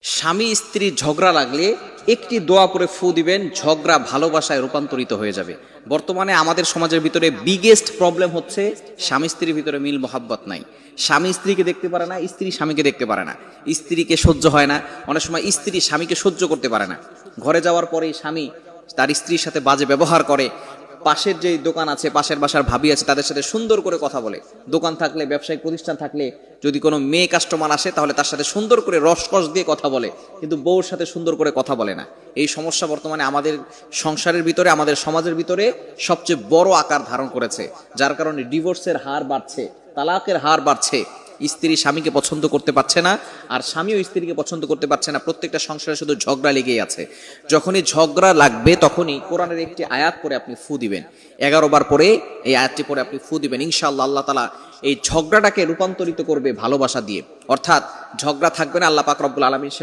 স্বামী স্ত্রীর ঝগড়া লাগলে একটি দোয়া করে ফু দিবেন, ঝগড়া ভালোবাসায় রূপান্তরিত হয়ে যাবে। বর্তমানে আমাদের সমাজের ভিতরে বিগেস্ট প্রবলেম হচ্ছে স্বামী স্ত্রীর ভিতরে মিল মোহাব্বত নাই। স্বামী স্ত্রীকে দেখতে পারে না, স্ত্রী স্বামীকে দেখতে পারে না, স্ত্রীকে সহ্য হয় না, অনেক সময় স্ত্রী স্বামীকে সহ্য করতে পারে না। ঘরে যাওয়ার পরেই স্বামী তার স্ত্রীর সাথে বাজে ব্যবহার করে। পাশের যে দোকান আছে, পাশের বাসার ভাবি আছে, তাদের সাথে সুন্দর করে কথা বলে। দোকান থাকলে, ব্যবসায়িক প্রতিষ্ঠান থাকলে, যদি কোনো মেয়ে কাস্টমার আসে তাহলে তার সাথে সুন্দর করে রসকস দিয়ে কথা বলে, কিন্তু বউর সাথে সুন্দর করে কথা বলে না। এই সমস্যা বর্তমানে আমাদের সংসারের ভিতরে, আমাদের সমাজের ভিতরে সবচেয়ে বড় আকার ধারণ করেছে, যার কারণে ডিভোর্সের হার বাড়ছে, তালাকের হার বাড়ছে। স্ত্রী স্বামীকে পছন্দ করতে পারছে না, আর স্বামীও স্ত্রীকে পছন্দ করতে পারছে না। প্রত্যেকটা সংসারে শুধু ঝগড়া লেগেই আছে। যখনই ঝগড়া লাগবে তখনই কোরআনের একটি আয়াত পরে আপনি ফু দিবেন, 11 বার পরে এই আয়াতটি পরে আপনি ফু দিবেন। ইনশাআল্লাহ আল্লাহ তাআলা এই ঝগড়াটাকে রূপান্তরিত করবে ভালোবাসা দিয়ে। অর্থাৎ ঝগড়া থাকবে না, আল্লাহ পাক রব্বুল আলামিন